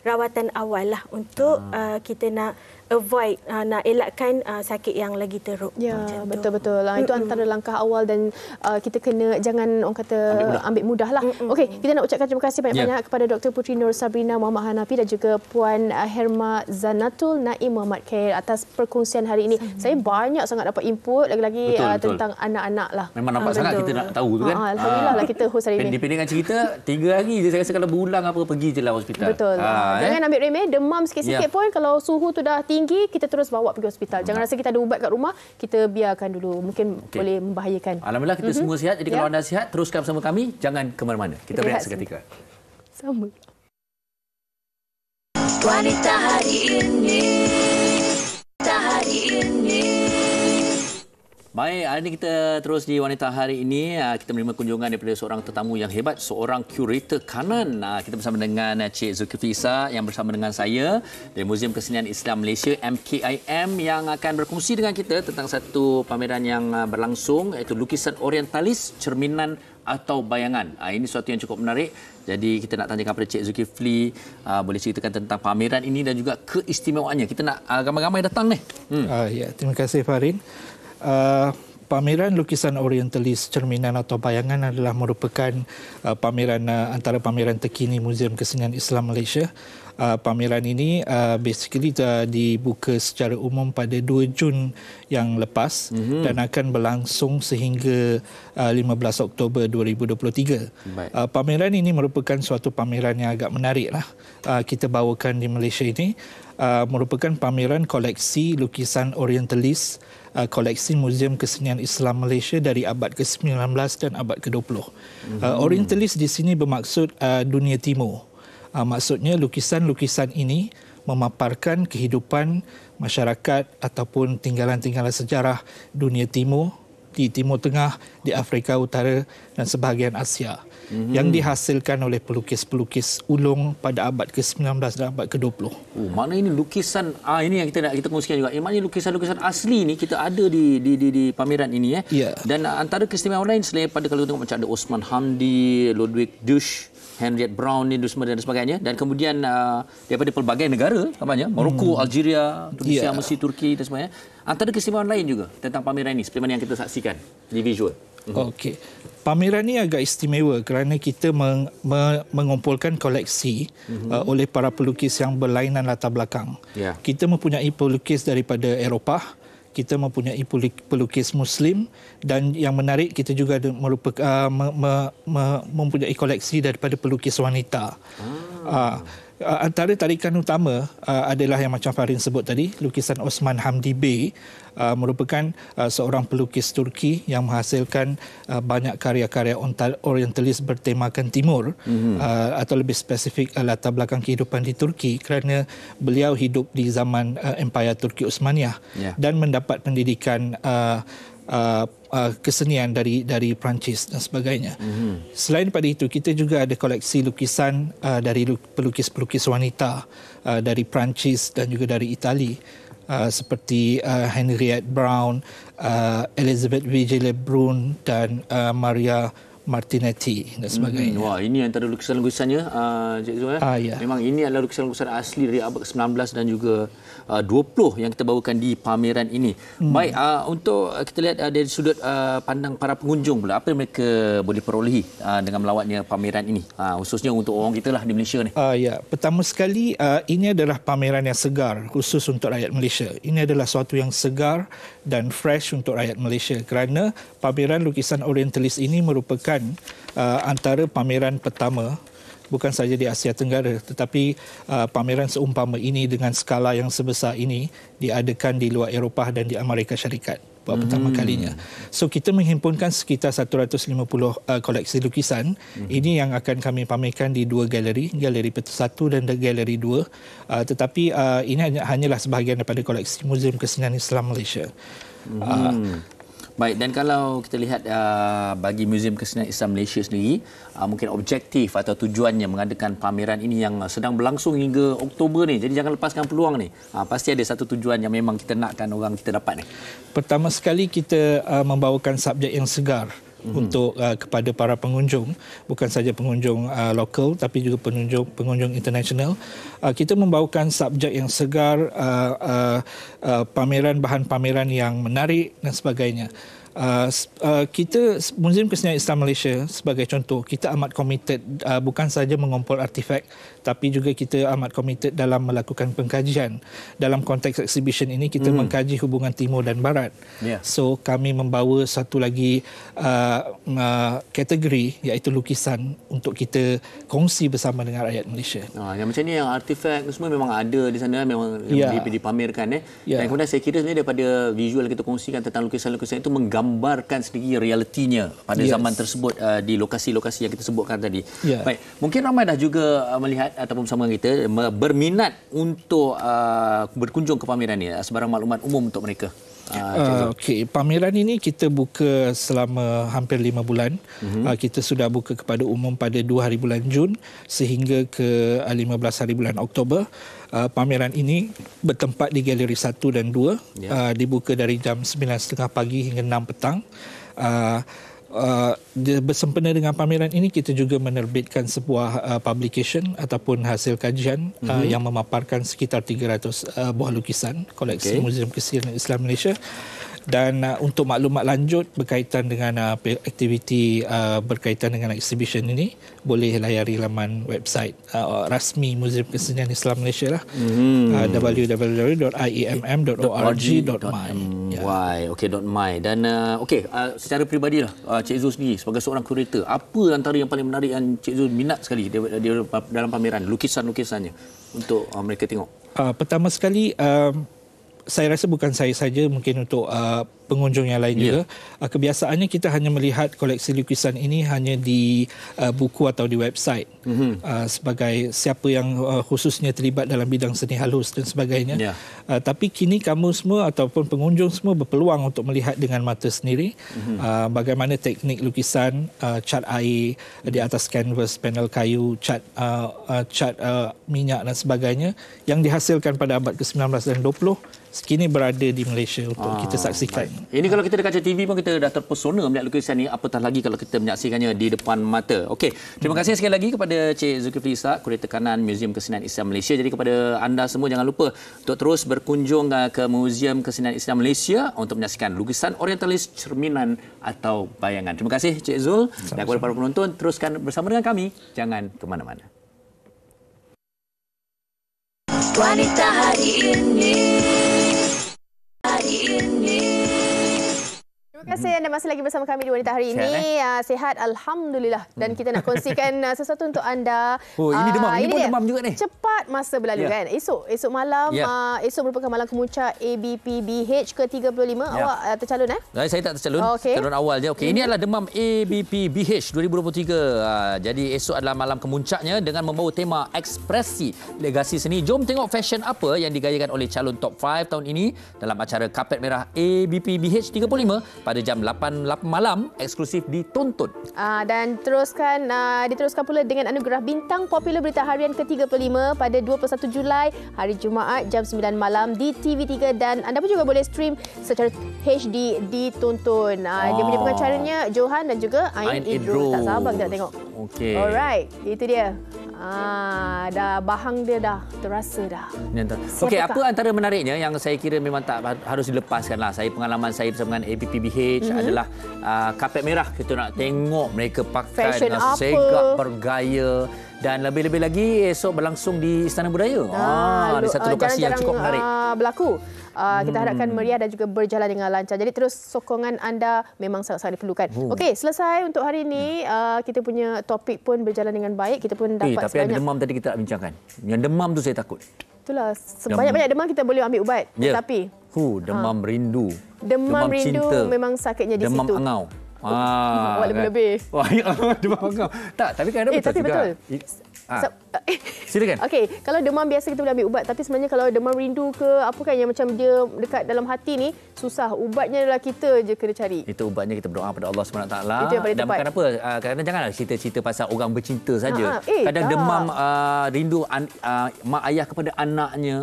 rawatan awal lah untuk kita nak avoid, nak elakkan sakit yang lagi teruk. Ya, betul-betul lah. Itu antara langkah awal dan kita kena jangan orang kata ambil mudah lah. Okey, kita nak ucapkan terima kasih banyak-banyak kepada Dr. Puteri Nur Sabrina Muhammad Hanafi dan juga Puan Herma Zanatul Naim Muhammad Khair atas perkongsian hari ini. Saya banyak sangat dapat input lagi-lagi tentang anak-anak lah. Memang nampak sangat kita nak tahu tu kan. Alhamdulillah lah kita host hari ini. Pendek-pendek cerita 3 hari je, saya rasa kalau berulang apa pergi je lah hospital. Betul. Jangan ambil remeh, demam sikit-sikit pun kalau suhu tu dah tinggi, kita terus bawa pergi hospital. Jangan rasa kita ada ubat kat rumah, kita biarkan dulu. Mungkin boleh membahayakan. Alhamdulillah kita semua sihat. Jadi kalau anda sihat, teruskan bersama kami. Jangan ke mana-mana. Kita berehat seketika. Sama. Wanita hari ini. Baik, hari ini kita terus di Wanita Hari ini. Kita menerima kunjungan daripada seorang tetamu yang hebat, seorang kurator kanan. Kita bersama dengan Cik Zulkifli Isa yang bersama dengan saya dari Muzium Kesenian Islam Malaysia MKIM, yang akan berkongsi dengan kita tentang satu pameran yang berlangsung, iaitu lukisan orientalis, cerminan atau bayangan. Ini sesuatu yang cukup menarik. Jadi kita nak tanyakan kepada Cik Zulkifli, boleh ceritakan tentang pameran ini dan juga keistimewaannya. Kita nak ramai-ramai datang ni. Ya, terima kasih Farin. Pameran lukisan orientalis cerminan atau bayangan adalah merupakan pameran antara pameran terkini Muzium Kesenian Islam Malaysia. Pameran ini basically dibuka secara umum pada 2 Jun yang lepas dan akan berlangsung sehingga 15 Oktober 2023. Pameran ini merupakan suatu pameran yang agak menarik lah. Kita bawakan di Malaysia ini merupakan pameran koleksi lukisan orientalis, koleksi Muzium Kesenian Islam Malaysia dari abad ke-19 dan abad ke-20. Orientalis di sini bermaksud dunia timur. Maksudnya lukisan-lukisan ini memaparkan kehidupan masyarakat ataupun tinggalan-tinggalan sejarah dunia timur, di Timur Tengah, di Afrika Utara dan sebahagian Asia, yang dihasilkan oleh pelukis-pelukis ulung pada abad ke-19 dan abad ke-20. Mana ini lukisan, ini yang kita kongsikan juga. Maknanya lukisan-lukisan asli ni kita ada di pameran ini. Dan antara keistimewaan lain selain pada kalau tengok macam ada Osman Hamdi, Ludwig Dusch, Henriette Brown dan sebagainya, dan kemudian daripada pelbagai negara, Morocco, Algeria, Tunisia, Mesir, Turki dan sebagainya. Antara keistimewaan lain juga tentang pameran ini seperti mana yang kita saksikan di visual. Okey. Pameran ni agak istimewa kerana kita mengumpulkan koleksi oleh para pelukis yang berlainan latar belakang. Yeah. Kita mempunyai pelukis daripada Eropah, kita mempunyai pelukis Muslim, dan yang menarik kita juga mempunyai koleksi daripada pelukis wanita. Antara tarikan utama adalah yang macam Farin sebut tadi, lukisan Osman Hamdi Bey, merupakan seorang pelukis Turki yang menghasilkan banyak karya-karya orientalis bertemakan timur, atau lebih spesifik latar belakang kehidupan di Turki, kerana beliau hidup di zaman Empayar Turki Osmaniyah dan mendapat pendidikan kesenian dari Perancis dan sebagainya. Selain daripada itu, kita juga ada koleksi lukisan dari pelukis-pelukis wanita dari Perancis dan juga dari Itali, seperti Henriette Brown, Elizabeth Vigée Lebrun dan Maria Martinetti dan sebagainya. Wah, ini antara lukisan-lukisannya, Cik Zul. Ya. Memang ini adalah lukisan-lukisan asli dari abad ke-19 dan juga 20 yang kita bawakan di pameran ini. Baik, untuk kita lihat dari sudut pandang para pengunjung pula, apa yang mereka boleh perolehi dengan melawatnya pameran ini, khususnya untuk orang kita lah di Malaysia ni. Ya, pertama sekali, ini adalah pameran yang segar khusus untuk rakyat Malaysia. Ini adalah suatu yang segar dan fresh untuk rakyat Malaysia, kerana pameran lukisan orientalis ini merupakan antara pameran pertama bukan saja di Asia Tenggara, tetapi pameran seumpama ini dengan skala yang sebesar ini diadakan di luar Eropah dan di Amerika Syarikat buat pertama kalinya. So kita menghimpunkan sekitar 150 koleksi lukisan. Ini yang akan kami pamerkan di dua galeri, Galeri Petus 1 dan Galeri 2. Tetapi ini hanyalah sebahagian daripada koleksi Muzium Kesenian Islam Malaysia. Baik, dan kalau kita lihat bagi Muzium Kesenian Islam Malaysia sendiri, mungkin objektif atau tujuannya mengadakan pameran ini yang sedang berlangsung hingga Oktober ni. Jadi jangan lepaskan peluang ni. Pasti ada satu tujuan yang memang kita nakkan orang kita dapat ni. Pertama sekali kita membawakan subjek yang segar untuk kepada para pengunjung, bukan saja pengunjung lokal tapi juga pengunjung international. Kita membawakan subjek yang segar, pameran, bahan pameran yang menarik dan sebagainya. Kita Muzium Kesenian Islam Malaysia sebagai contoh, kita amat komited bukan saja mengumpul artifak, tapi juga kita amat komited dalam melakukan pengkajian. Dalam konteks exhibition ini kita mengkaji hubungan timur dan barat. So kami membawa satu lagi kategori, iaitu lukisan, untuk kita kongsi bersama dengan rakyat Malaysia. Yang macam ni, yang artifak semua memang ada di sana, memang dipamerkan. Dan kemudian saya kira sebenarnya daripada visual kita kongsikan tentang lukisan-lukisan itu menggambarkan sedikit realitinya pada zaman tersebut di lokasi-lokasi yang kita sebutkan tadi. Baik, mungkin ramai dah juga melihat ataupun bersama kita berminat untuk berkunjung ke pameran ini, sebarang maklumat umum untuk mereka. Pameran ini kita buka selama hampir 5 bulan. Kita sudah buka kepada umum pada 2 hari bulan Jun sehingga ke 15 hari bulan Oktober. Pameran ini bertempat di Galeri 1 dan 2, dibuka dari jam 9.30 pagi hingga 6 petang. Bersempena dengan pameran ini, kita juga menerbitkan sebuah publication ataupun hasil kajian yang memaparkan sekitar 300 buah lukisan koleksi Muzium Kesenian Islam Malaysia. Dan untuk maklumat lanjut berkaitan dengan aktiviti berkaitan dengan exhibition ini, boleh layari laman website rasmi Muzium Kesenian Islam Malaysia lah, www.imm.org.my. Dan secara peribadi lah, Cik Zul sendiri sebagai seorang kurator, apa antara yang paling menarik yang Cik Zul minat sekali dalam pameran, lukisan-lukisannya untuk mereka tengok? Pertama sekali, saya rasa bukan saya saja, mungkin untuk pengunjung yang lain juga. Kebiasaannya kita hanya melihat koleksi lukisan ini hanya di buku atau di website, sebagai siapa yang khususnya terlibat dalam bidang seni halus dan sebagainya. Tapi kini kamu semua ataupun pengunjung semua berpeluang untuk melihat dengan mata sendiri bagaimana teknik lukisan, cat air di atas kanvas, panel kayu, cat minyak dan sebagainya yang dihasilkan pada abad ke-19 dan 20 kini berada di Malaysia untuk kita saksikan. Ini kalau kita dekat TV pun kita dah terpesona melihat lukisan ni, apatah lagi kalau kita menyaksikannya di depan mata. Okey, terima kasih sekali lagi kepada Cik Zulkifli Ishak, Kurir Tekanan Muzium Kesenian Islam Malaysia. Jadi kepada anda semua jangan lupa untuk terus berkunjung ke Muzium Kesenian Islam Malaysia untuk menyaksikan lukisan orientalis, cerminan atau bayangan. Terima kasih Cik Zul. Dan kepada para penonton, teruskan bersama dengan kami. Jangan ke mana-mana. Wanita hari ini. Terima kasih anda masih lagi bersama kami di Wanita Hari ini. Sihat, Alhamdulillah. Dan kita nak kongsikan sesuatu untuk anda. Oh, ini demam. Ini pun dia. demam juga ni. Cepat masa berlalu kan. Esok malam, esok merupakan malam kemuncak ABPBH ke-35. Awak tercalon Saya tak tercalon. Calon awal je. Okey, ini adalah demam ABPBH 2023. Jadi esok adalah malam kemuncaknya dengan membawa tema ekspresi legasi seni. Jom tengok fashion apa yang digayakan oleh calon top 5 tahun ini dalam acara Kapet Merah ABPBH 35 pada jam 8 malam, eksklusif ditonton. Dan diteruskan pula dengan anugerah bintang popular berita harian ke-35 pada 21 Julai hari Jumaat jam 9 malam di TV3 dan anda pun juga boleh stream secara HD ditonton. Dia punya pengacaranya Johan dan juga Ain Idrul. Tak sabar kita nak tengok. Okey. Alright, itu dia. Dah bahang dia dah terasa dah. Okey, apa antara menariknya yang saya kira memang tak harus dilepaskan lah. Pengalaman saya bersama dengan ABPBH adalah kapet merah. Kita nak tengok mereka pakai fashion dengan segak bergaya. Dan lebih-lebih lagi esok berlangsung di Istana Budaya. Di satu lokasi yang cukup menarik. Berlaku. Kita harapkan meriah dan juga berjalan dengan lancar. Jadi terus sokongan anda memang sangat-sangat diperlukan. Okey, selesai untuk hari ini. Kita punya topik pun berjalan dengan baik. Kita pun dapat tapi ada demam tadi kita tak bincangkan. Yang demam tu saya takut. Itulah, sebanyak-banyak demam kita boleh ambil ubat. Tapi demam rindu. Demam rindu cinta. Memang sakitnya di demam situ. Demam angau. Awak lebih-lebih. Demam angau. Tak, tapi kadang betul tapi juga. Betul. Silakan. Okey, kalau demam biasa kita boleh ambil ubat, tapi sebenarnya kalau demam rindu ke apa kan yang macam dia dekat dalam hati ni, susah. Ubatnya adalah kita je kena cari. Itu ubatnya kita berdoa pada Allah SWT. Itu yang paling dan tepat. bukan apa, kadang-kadang janganlah cerita-cerita pasal orang bercinta saja. Kadang demam rindu mak ayah kepada anaknya,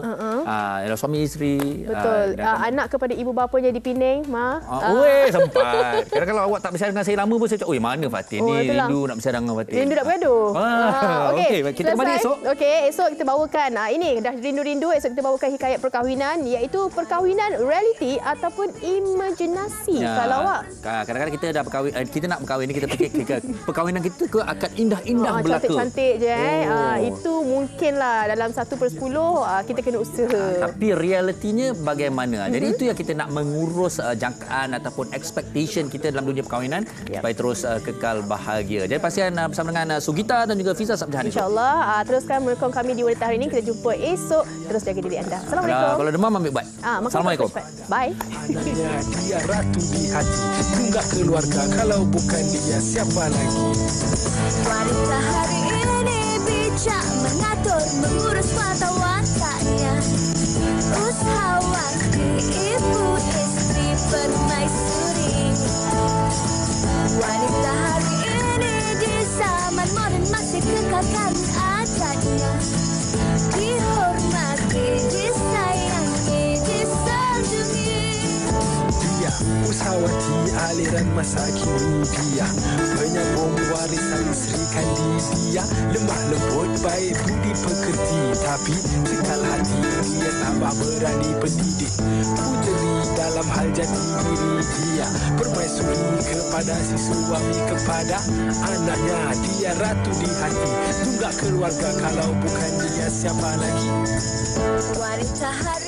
suami isteri. Betul. Anak kepada ibu bapanya di Penang, Sempat. Kadang kalau awak tak bersiaran dengan saya lama pun saya cakap, mana Fatin ni rindu nak bersiaran dengan Fatin. Rindu nak bergaduh. Okey, kita kembali esok. Okey, esok kita bawakan ini dah rindu-rindu. Esok kita bawakan hikayat perkahwinan, iaitu perkahwinan realiti ataupun imajinasi. Kalau awak kadang-kadang kita dah berkahwin, kita nak berkahwin ni, kita fikir perkahwinan kita akan indah-indah belaka. Cantik-cantik je itu mungkinlah dalam 1/10 kita kena usaha. Tapi realitinya bagaimana? Jadi itu yang kita nak mengurus jangkaan ataupun expectation kita dalam dunia perkahwinan supaya terus kekal bahagia. Jadi pastikan bersama dengan Sugita dan juga Fiza Sabjahan. InsyaAllah. Teruskan menyokong kami di Wanita Hari ini. Kita jumpa esok. Terus jaga diri anda. Assalamualaikum. Kalau demam ambil ubat. Assalamualaikum. Bye. Dia ratu di hati. Tunggak keluarga. Kalau bukan dia, siapa lagi? Wanita hari ini bijak mengatur, mengurus mata wataknya. Usahawati, ibu istri, permaisuri. Wanita hari ini di zaman modern masih kekalkan adatnya. Dihormati, disayangi, disanjungi. Dia usahawati aliran masa kini. Dia penyambung warisan Sri Kandidia. Lemah lembut, baik budi pekerti. Tapi sekal hati dia tambah berani pendidik. Pujeri dalam hal jati diri dia. Permaisuri kepada si suami, kepada anaknya. Dia ratu di hati. Tunggak keluarga, kalau bukan dia, siapa lagi? Wanita hari